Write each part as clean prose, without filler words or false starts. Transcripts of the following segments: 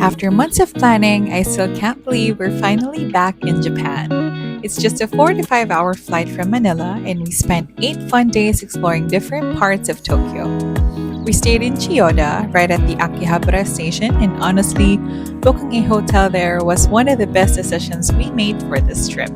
After months of planning, I still can't believe we're finally back in Japan. It's just a 4 to 5 hour flight from Manila, and we spent 8 fun days exploring different parts of Tokyo. We stayed in Chiyoda, right at the Akihabara station, and honestly, booking a hotel there was one of the best decisions we made for this trip.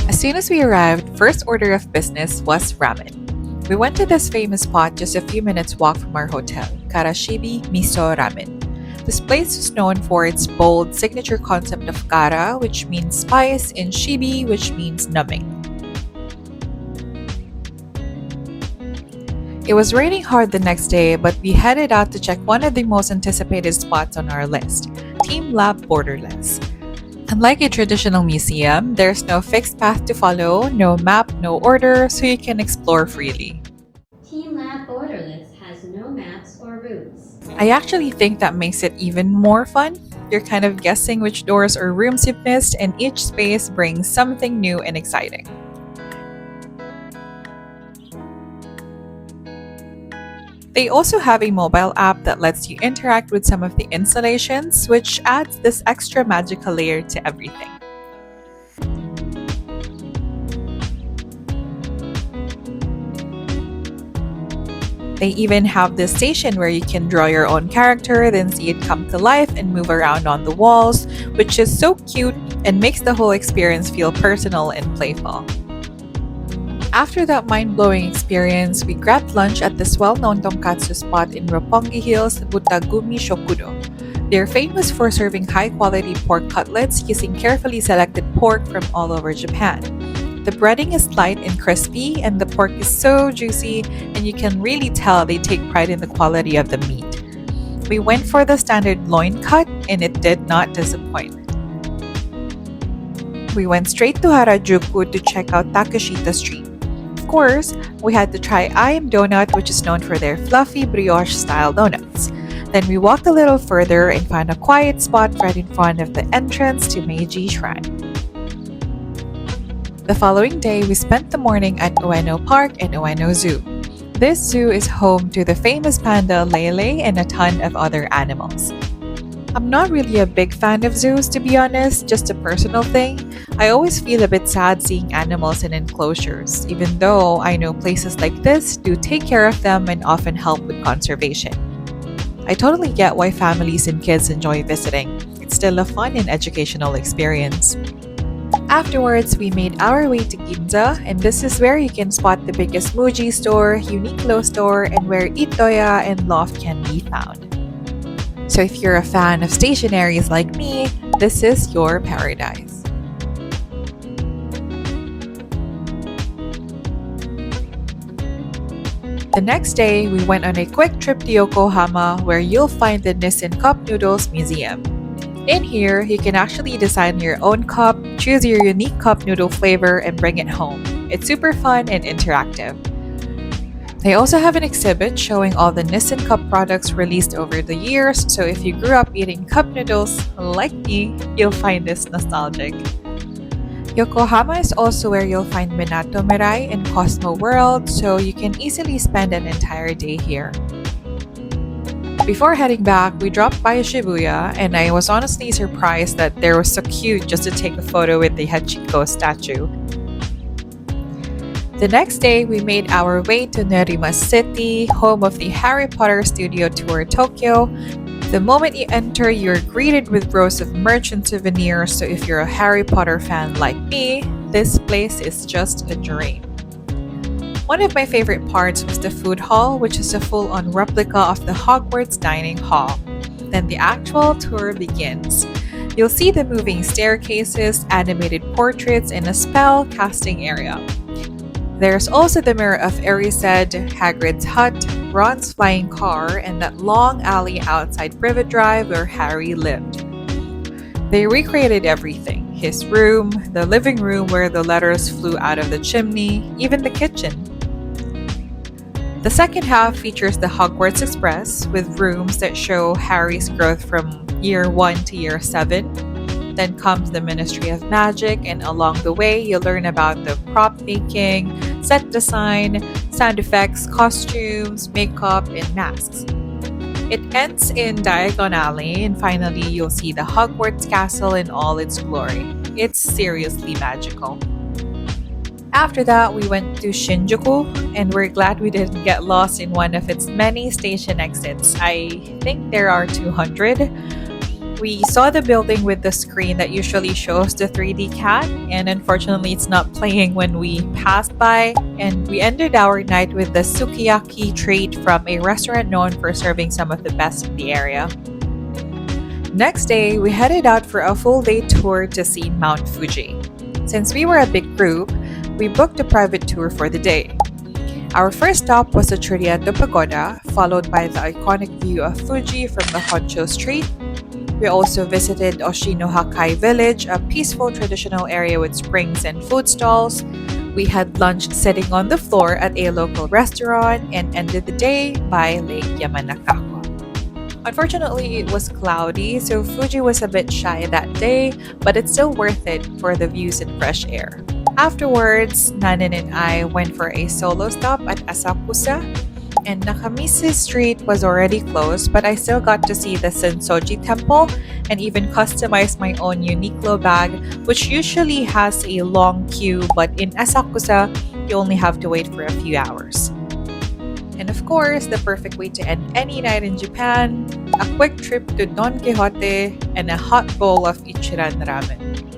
As soon as we arrived, first order of business was ramen. We went to this famous spot just a few minutes walk from our hotel, Karashibi Miso Ramen. This place is known for its bold signature concept of kara, which means spice, and shibi, which means numbing. It was raining hard the next day, but we headed out to check one of the most anticipated spots on our list, Team Lab Borderless. Unlike a traditional museum, there's no fixed path to follow, no map, no order, so you can explore freely. Team Lab Borderless has no maps or routes. I actually think that makes it even more fun. You're kind of guessing which doors or rooms you've missed, and each space brings something new and exciting. They also have a mobile app that lets you interact with some of the installations, which adds this extra magical layer to everything. They even have this station where you can draw your own character, then see it come to life and move around on the walls, which is so cute and makes the whole experience feel personal and playful. After that mind-blowing experience, we grabbed lunch at this well-known tonkatsu spot in Roppongi Hills, Butagumi Shokudo. They're famous for serving high-quality pork cutlets using carefully selected pork from all over Japan. The breading is light and crispy, and the pork is so juicy, and you can really tell they take pride in the quality of the meat. We went for the standard loin cut, and it did not disappoint. We went straight to Harajuku to check out Takeshita Street. Of course, we had to try I Am Donut, which is known for their fluffy brioche-style donuts. Then we walked a little further and found a quiet spot right in front of the entrance to Meiji Shrine. The following day, we spent the morning at Oweno Park and Oweno Zoo. This zoo is home to the famous panda Lele and a ton of other animals. I'm not really a big fan of zoos, to be honest, just a personal thing. I always feel a bit sad seeing animals in enclosures, even though I know places like this do take care of them and often help with conservation. I totally get why families and kids enjoy visiting. It's still a fun and educational experience. Afterwards, we made our way to Ginza, and this is where you can spot the biggest Muji store, Uniqlo store, and where Itoya and Loft can be found. So if you're a fan of stationaries like me, this is your paradise. The next day, we went on a quick trip to Yokohama where you'll find the Nissen Cup Noodles Museum. In here, you can actually design your own cup, choose your unique cup noodle flavor, and bring it home. It's super fun and interactive. They also have an exhibit showing all the Nissen Cup products released over the years, so if you grew up eating cup noodles like me, you'll find this nostalgic. Yokohama is also where you'll find Minato Mai and Cosmo World, so you can easily spend an entire day here. Before heading back, we dropped by Shibuya, and I was honestly surprised that they were so cute just to take a photo with the Hachiko statue. The next day, we made our way to Nerima City, home of the Harry Potter Studio Tour Tokyo. The moment you enter, you're greeted with rows of merch and souvenirs, so if you're a Harry Potter fan like me, this place is just a dream. One of my favorite parts was the food hall, which is a full-on replica of the Hogwarts dining hall. Then the actual tour begins. You'll see the moving staircases, animated portraits, and a spell casting area. There's also the Mirror of Erised, Hagrid's hut, Ron's flying car, and that long alley outside Privet Drive where Harry lived. They recreated everything. his room, the living room where the letters flew out of the chimney, even the kitchen. The second half features the Hogwarts Express with rooms that show Harry's growth from year 1 to year 7. Then comes the Ministry of Magic, and along the way, you'll learn about the prop making, set design, sound effects, costumes, makeup, and masks. It ends in Diagon Alley, and finally, you'll see the Hogwarts Castle in all its glory. It's seriously magical. After that, we went to Shinjuku, and we're glad we didn't get lost in one of its many station exits. I think there are 200. We saw the building with the screen that usually shows the 3D cat, and unfortunately, it's not playing when we passed by. And we ended our night with the sukiyaki treat from a restaurant known for serving some of the best in the area. Next day, we headed out for a full day tour to see Mount Fuji. Since we were a big group, we booked a private tour for the day. Our first stop was the Trideto Pagoda, followed by the iconic view of Fuji from the Honcho Street. We also visited Oshinohakai Village, a peaceful traditional area with springs and food stalls. We had lunch sitting on the floor at a local restaurant and ended the day by Lake Yamanakako. Unfortunately, it was cloudy, so Fuji was a bit shy that day, but it's still worth it for the views and fresh air. Afterwards, Nanan and I went for a solo stop at Asakusa, and Nakamisu Street was already closed, but I still got to see the Sensoji Temple and even customize my own Uniqlo bag, which usually has a long queue, but in Asakusa, you only have to wait for a few hours. And of course, the perfect way to end any night in Japan, a quick trip to Don Quixote and a hot bowl of Ichiran ramen.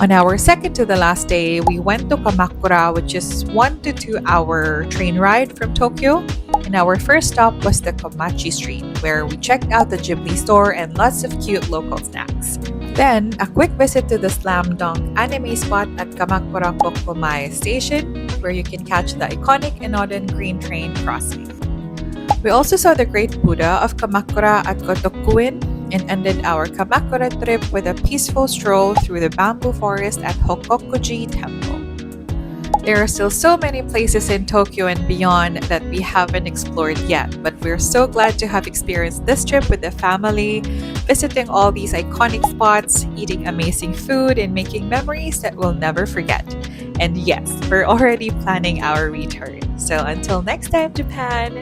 On our second to the last day, we went to Kamakura, which is 1 to 2 hour train ride from Tokyo. And our first stop was the Komachi Street, where we checked out the Ghibli store and lots of cute local snacks. Then, a quick visit to the slam dunk anime spot at Kamakura Kokomai Station, where you can catch the iconic Enoden Green Train crossing. We also saw the Great Buddha of Kamakura at Gotokuin and ended our Kamakura trip with a peaceful stroll through the bamboo forest at Hokokuji Temple. There are still so many places in Tokyo and beyond that we haven't explored yet, but we're so glad to have experienced this trip with the family, visiting all these iconic spots, eating amazing food, and making memories that we'll never forget. And yes, we're already planning our return. So until next time, Japan!